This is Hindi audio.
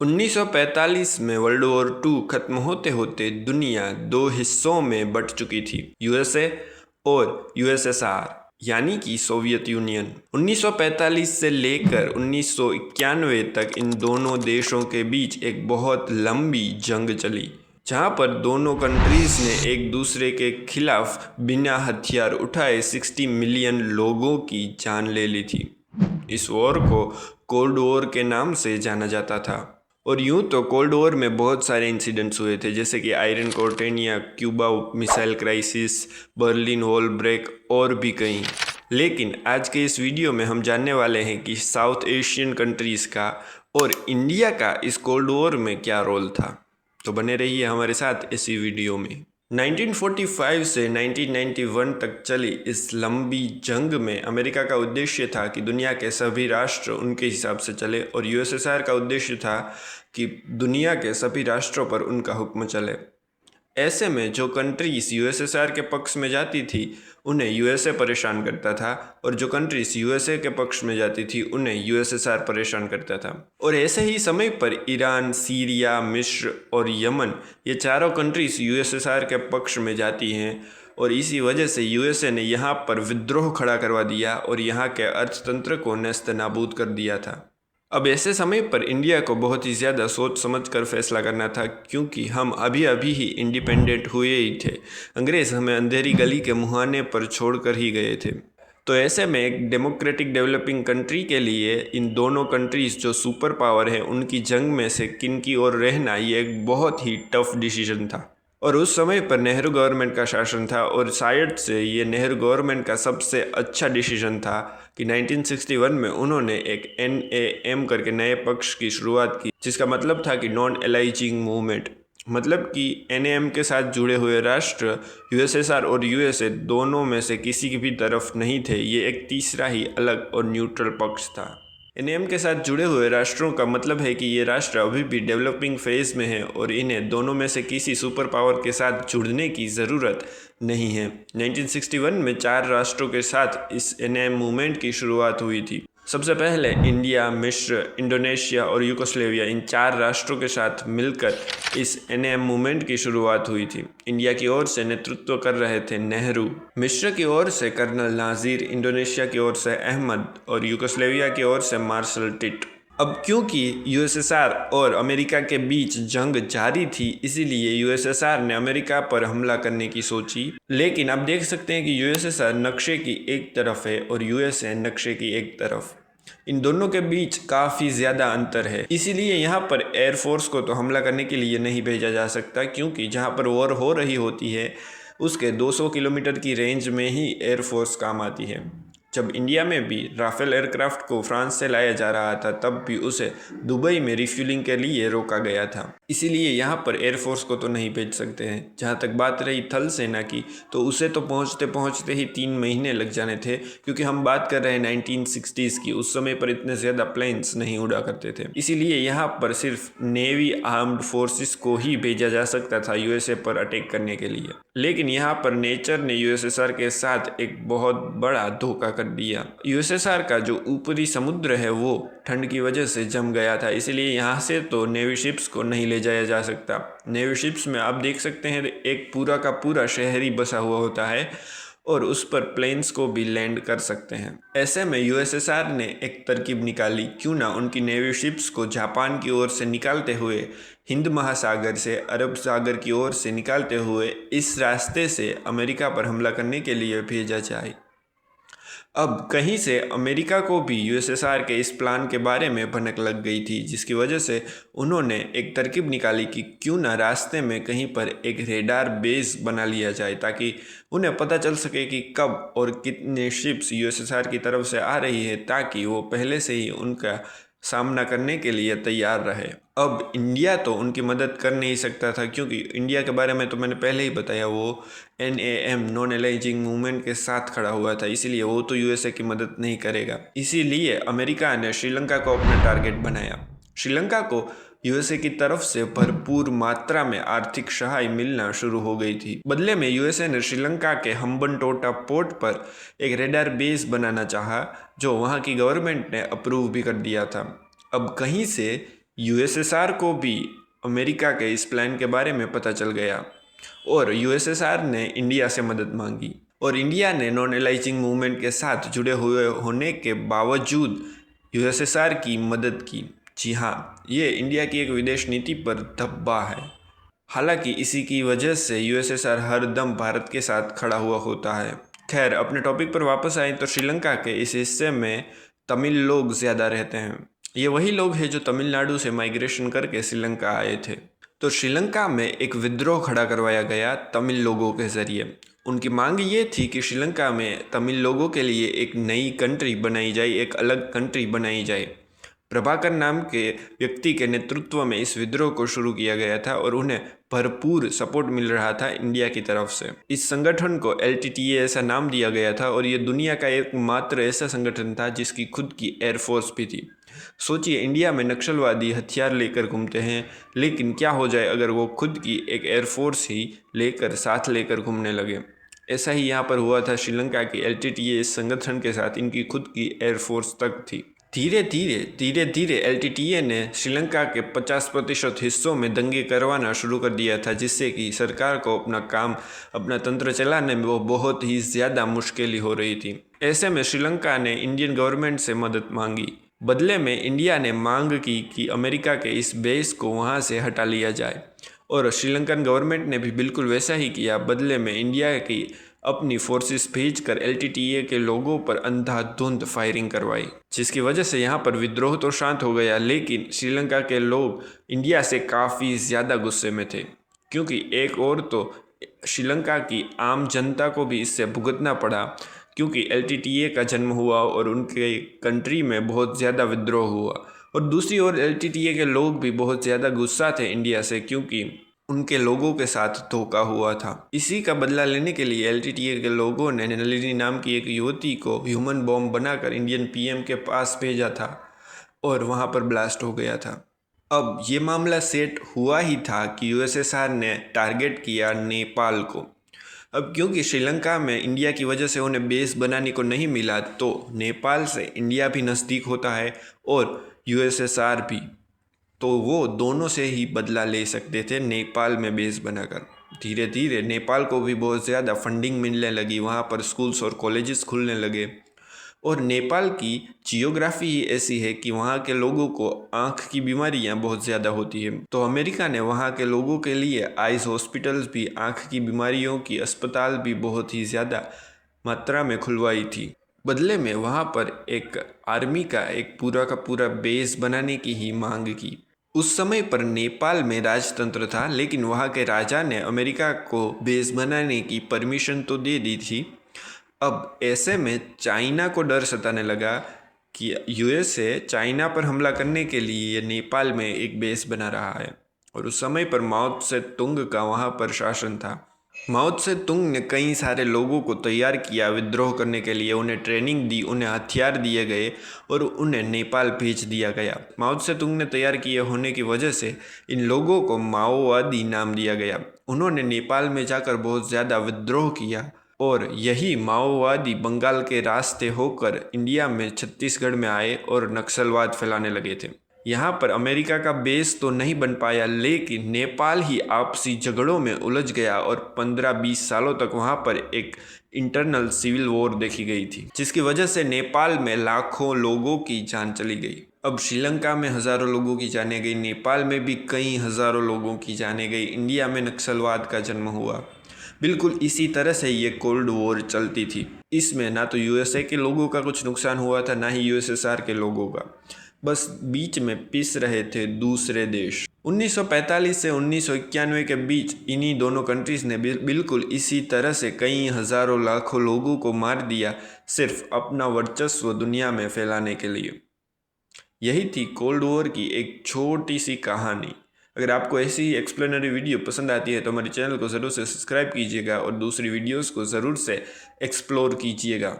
1945 में वर्ल्ड वॉर टू खत्म होते होते दुनिया दो हिस्सों में बंट चुकी थी, यूएसए और यूएसएसआर यानी कि सोवियत यूनियन। 1945 से लेकर 1991 तक इन दोनों देशों के बीच एक बहुत लंबी जंग चली, जहां पर दोनों कंट्रीज ने एक दूसरे के खिलाफ बिना हथियार उठाए 60 मिलियन लोगों की जान ले ली थी। इस वॉर को कोल्ड वॉर के नाम से जाना जाता था। और यूं तो कोल्ड वॉर में बहुत सारे इंसिडेंट्स हुए थे, जैसे कि iron curtain, Cuba missile crisis, Berlin wall break और भी कई। लेकिन आज के इस वीडियो में हम जानने वाले हैं कि साउथ एशियन कंट्रीज़ का और इंडिया का इस कोल्ड वॉर में क्या रोल था। तो बने रहिए हमारे साथ इसी वीडियो में। 1945 से 1991 तक चली इस लंबी जंग में अमेरिका का उद्देश्य था कि दुनिया के सभी राष्ट्र उनके हिसाब से चले, और यूएसएसआर का उद्देश्य था कि दुनिया के सभी राष्ट्रों पर उनका हुक्म चले। ऐसे में जो कंट्रीज यूएसएसआर के पक्ष में जाती थी उन्हें यूएसए परेशान करता था, और जो कंट्रीज यूएसए के पक्ष में जाती थी उन्हें यूएसएसआर परेशान करता था। और ऐसे ही समय पर ईरान, सीरिया, मिस्र और यमन, ये चारों कंट्रीज यूएसएसआर के पक्ष में जाती हैं, और इसी वजह से यूएसए ने यहाँ पर विद्रोह खड़ा करवा दिया और यहाँ के अर्थतंत्र को नेस्त नाबूद कर दिया था। अब ऐसे समय पर इंडिया को बहुत ही ज़्यादा सोच समझ कर फैसला करना था, क्योंकि हम अभी अभी ही इंडिपेंडेंट हुए ही थे। अंग्रेज़ हमें अंधेरी गली के मुहाने पर छोड़कर ही गए थे। तो ऐसे में एक डेमोक्रेटिक डेवलपिंग कंट्री के लिए इन दोनों कंट्रीज़ जो सुपर पावर है उनकी जंग में से किन की ओर रहना, ये एक बहुत ही टफ डिसीजन था। और उस समय पर नेहरू गवर्नमेंट का शासन था, और शायद से ये नेहरू गवर्नमेंट का सबसे अच्छा डिसीजन था कि 1961 में उन्होंने एक NAM करके नए पक्ष की शुरुआत की, जिसका मतलब था कि नॉन एलाइजिंग मूवमेंट। मतलब कि NAM के साथ जुड़े हुए राष्ट्र यूएसएसआर और यूएसए दोनों में से किसी की भी तरफ नहीं थे, ये एक तीसरा ही अलग और न्यूट्रल पक्ष था। NAM के साथ जुड़े हुए राष्ट्रों का मतलब है कि ये राष्ट्र अभी भी डेवलपिंग फेज में है और इन्हें दोनों में से किसी सुपर पावर के साथ जुड़ने की ज़रूरत नहीं है। 1961 में 4 राष्ट्रों के साथ इस NAM मूवमेंट की शुरुआत हुई थी। सबसे पहले इंडिया, मिस्र, इंडोनेशिया और यूगोस्लाविया, इन 4 राष्ट्रों के साथ मिलकर इस NAM मूवमेंट की शुरुआत हुई थी। इंडिया की ओर से नेतृत्व कर रहे थे नेहरू, मिस्र की ओर से कर्नल नाजिर, इंडोनेशिया की ओर से अहमद और यूगोस्लाविया की ओर से मार्शल टिट। अब क्योंकि यूएसएसआर और अमेरिका के बीच जंग जारी थी, इसीलिए यूएसएसआर ने अमेरिका पर हमला करने की सोची। लेकिन आप देख सकते हैं कि यूएसएसआर नक्शे की एक तरफ है और यूएसए नक्शे की एक तरफ। इन दोनों के बीच काफ़ी ज़्यादा अंतर है, इसीलिए यहाँ पर एयरफोर्स को तो हमला करने के लिए नहीं भेजा जा सकता, क्योंकि जहाँ पर वॉर हो रही होती है उसके 200 किलोमीटर की रेंज में ही एयरफोर्स काम आती है। जब इंडिया में भी राफेल एयरक्राफ्ट को फ्रांस से लाया जा रहा था, तब भी उसे दुबई में रिफ्यूलिंग के लिए रोका गया था, इसीलिए यहाँ पर एयरफोर्स को तो नहीं भेज सकते हैं। जहाँ तक बात रही थल सेना की, तो उसे तो पहुँचते पहुँचते ही 3 महीने लग जाने थे, क्योंकि हम बात कर रहे हैं 1960s की। उस समय पर इतने ज़्यादा प्लेन्स नहीं उड़ा करते थे, इसीलिए यहाँ पर सिर्फ नेवी आर्म्ड फोर्सेस को ही भेजा जा सकता था यूएसए पर अटैक करने के लिए। लेकिन यहाँ पर नेचर ने यूएसएसआर के साथ एक बहुत बड़ा धोखा कर दिया। यूएसएसआर का जो ऊपरी समुद्र है वो ठंड की वजह से जम गया था, इसलिए यहाँ से तो नेवी शिप्स को नहीं ले जाया जा सकता। नेवी शिप्स में आप देख सकते हैं एक पूरा का पूरा शहरी बसा हुआ होता है, और उस पर प्लेन्स को भी लैंड कर सकते हैं। ऐसे में यूएसएसआर ने एक तरकीब निकाली, क्यों ना उनकी नेवी शिप्स को जापान की ओर से निकालते हुए, हिंद महासागर से अरब सागर की ओर से निकालते हुए इस रास्ते से अमेरिका पर हमला करने के लिए भेजा जाए। अब कहीं से अमेरिका को भी यूएसएसआर के इस प्लान के बारे में भनक लग गई थी, जिसकी वजह से उन्होंने एक तरकीब निकाली कि क्यों ना रास्ते में कहीं पर एक रेडार बेस बना लिया जाए, ताकि उन्हें पता चल सके कि कब और कितने शिप्स यूएसएसआर की तरफ से आ रही है, ताकि वो पहले से ही उनका सामना करने के लिए तैयार रहे। अब इंडिया तो उनकी मदद कर नहीं सकता था, क्योंकि इंडिया के बारे में तो मैंने पहले ही बताया, वो NAM नॉन एलाइजिंग मूवमेंट के साथ खड़ा हुआ था, इसीलिए वो तो यूएसए की मदद नहीं करेगा। इसीलिए अमेरिका ने श्रीलंका को अपना टारगेट बनाया। श्रीलंका को यूएसए की तरफ से भरपूर मात्रा में आर्थिक सहाय मिलना शुरू हो गई थी। बदले में यूएसए ने श्रीलंका के हम्बनटोटा पोर्ट पर एक रेडार बेस बनाना चाहा, जो वहां की गवर्नमेंट ने अप्रूव भी कर दिया था। अब कहीं से यूएसएसआर को भी अमेरिका के इस प्लान के बारे में पता चल गया और यूएसएसआर ने इंडिया से मदद मांगी और इंडिया ने नॉन अलाइजिंग मूवमेंट के साथ जुड़े हुए होने के बावजूद यूएसएसआर की मदद की। जी हाँ, ये इंडिया की एक विदेश नीति पर धब्बा है। हालांकि इसी की वजह से यूएसएसआर हर दम भारत के साथ खड़ा हुआ होता है। खैर, अपने टॉपिक पर वापस आए तो श्रीलंका के इस हिस्से में तमिल लोग ज़्यादा रहते हैं। ये वही लोग हैं जो तमिलनाडु से माइग्रेशन करके श्रीलंका आए थे। तो श्रीलंका में एक विद्रोह खड़ा करवाया गया तमिल लोगों के ज़रिए। उनकी मांग ये थी कि श्रीलंका में तमिल लोगों के लिए एक नई कंट्री बनाई जाए, एक अलग कंट्री बनाई जाए। प्रभाकर नाम के व्यक्ति के नेतृत्व में इस विद्रोह को शुरू किया गया था और उन्हें भरपूर सपोर्ट मिल रहा था इंडिया की तरफ से। इस संगठन को LTTE ऐसा नाम दिया गया था और ये दुनिया का एकमात्र ऐसा संगठन था जिसकी खुद की एयरफोर्स भी थी। सोचिए, इंडिया में नक्सलवादी हथियार लेकर घूमते हैं, लेकिन क्या हो जाए अगर वो खुद की एक एयरफोर्स ही लेकर साथ लेकर घूमने लगे। ऐसा ही यहाँ पर हुआ था श्रीलंका की LTTE इस संगठन के साथ इनकी खुद की एयरफोर्स तक थी। धीरे धीरे LTTE ने श्रीलंका के 50% हिस्सों में दंगे करवाना शुरू कर दिया था, जिससे कि सरकार को अपना काम, अपना तंत्र चलाने में वो बहुत ही ज़्यादा मुश्किल हो रही थी। ऐसे में श्रीलंका ने इंडियन गवर्नमेंट से मदद मांगी। बदले में इंडिया ने मांग की कि अमेरिका के इस बेस को वहाँ से हटा लिया जाए और श्रीलंकन गवर्नमेंट ने भी बिल्कुल वैसा ही किया। बदले में इंडिया की अपनी फोर्सेस भेजकर LTTE के लोगों पर अंधाधुंध फायरिंग करवाई, जिसकी वजह से यहाँ पर विद्रोह तो शांत हो गया, लेकिन श्रीलंका के लोग इंडिया से काफ़ी ज़्यादा गुस्से में थे, क्योंकि एक और तो श्रीलंका की आम जनता को भी इससे भुगतना पड़ा, क्योंकि LTTE का जन्म हुआ और उनके कंट्री में बहुत ज़्यादा विद्रोह हुआ, और दूसरी ओर LTTE के लोग भी बहुत ज़्यादा गुस्सा थे इंडिया से, क्योंकि उनके लोगों के साथ धोखा हुआ था। इसी का बदला लेने के लिए LTTE के लोगों ने नलिनी नाम की एक युवती को ह्यूमन बॉम्ब बनाकर इंडियन PM के पास भेजा था और वहां पर ब्लास्ट हो गया था। अब ये मामला सेट हुआ ही था कि USSR ने टारगेट किया नेपाल को। अब क्योंकि श्रीलंका में इंडिया की वजह से उन्हें बेस बनाने को नहीं मिला, तो नेपाल से इंडिया भी नज़दीक होता है और USSR भी, तो वो दोनों से ही बदला ले सकते थे नेपाल में बेस बनाकर। धीरे धीरे नेपाल को भी बहुत ज़्यादा फंडिंग मिलने लगी, वहाँ पर स्कूल्स और कॉलेजेस खुलने लगे, और नेपाल की जियोग्राफी ही ऐसी है कि वहाँ के लोगों को आँख की बीमारियाँ बहुत ज़्यादा होती है। तो अमेरिका ने वहाँ के लोगों के लिए आइज़ हॉस्पिटल्स भी, आँख की बीमारियों की अस्पताल भी बहुत ही ज़्यादा मात्रा में खुलवाई थी। बदले में वहाँ पर एक आर्मी का एक पूरा का पूरा बेस बनाने की ही मांग की। उस समय पर नेपाल में राजतंत्र था, लेकिन वहाँ के राजा ने अमेरिका को बेस बनाने की परमिशन तो दे दी थी। अब ऐसे में चाइना को डर सताने लगा कि USA चाइना पर हमला करने के लिए नेपाल में एक बेस बना रहा है, और उस समय पर माओ त्से तुंग का वहाँ पर शासन था। माओ त्से तुंग ने कई सारे लोगों को तैयार किया विद्रोह करने के लिए, उन्हें ट्रेनिंग दी, उन्हें हथियार दिए गए और उन्हें नेपाल भेज दिया गया। माओ त्से तुंग ने तैयार किए होने की वजह से इन लोगों को माओवादी नाम दिया गया। उन्होंने नेपाल में जाकर बहुत ज़्यादा विद्रोह किया और यही माओवादी बंगाल के रास्ते होकर इंडिया में छत्तीसगढ़ में आए और नक्सलवाद फैलाने लगे थे। यहाँ पर अमेरिका का बेस तो नहीं बन पाया, लेकिन नेपाल ही आपसी झगड़ों में उलझ गया और 15-20 सालों तक वहाँ पर एक इंटरनल सिविल वॉर देखी गई थी, जिसकी वजह से नेपाल में लाखों लोगों की जान चली गई। अब श्रीलंका में हज़ारों लोगों की जाने गई, नेपाल में भी कई हज़ारों लोगों की जाने गई, इंडिया में नक्सलवाद का जन्म हुआ। बिल्कुल इसी तरह से ये कोल्ड वॉर चलती थी। इसमें ना तो USA के लोगों का कुछ नुकसान हुआ था, ना ही USSR के लोगों का, बस बीच में पिस रहे थे दूसरे देश। 1945 से 1991 के बीच इन्हीं दोनों कंट्रीज़ ने बिल्कुल इसी तरह से कई हज़ारों लाखों लोगों को मार दिया, सिर्फ अपना वर्चस्व दुनिया में फैलाने के लिए। यही थी कोल्ड वॉर की एक छोटी सी कहानी। अगर आपको ऐसी ही एक्सप्लेनरी वीडियो पसंद आती है तो हमारे चैनल को ज़रूर से सब्सक्राइब कीजिएगा और दूसरी वीडियोस को ज़रूर से एक्सप्लोर कीजिएगा।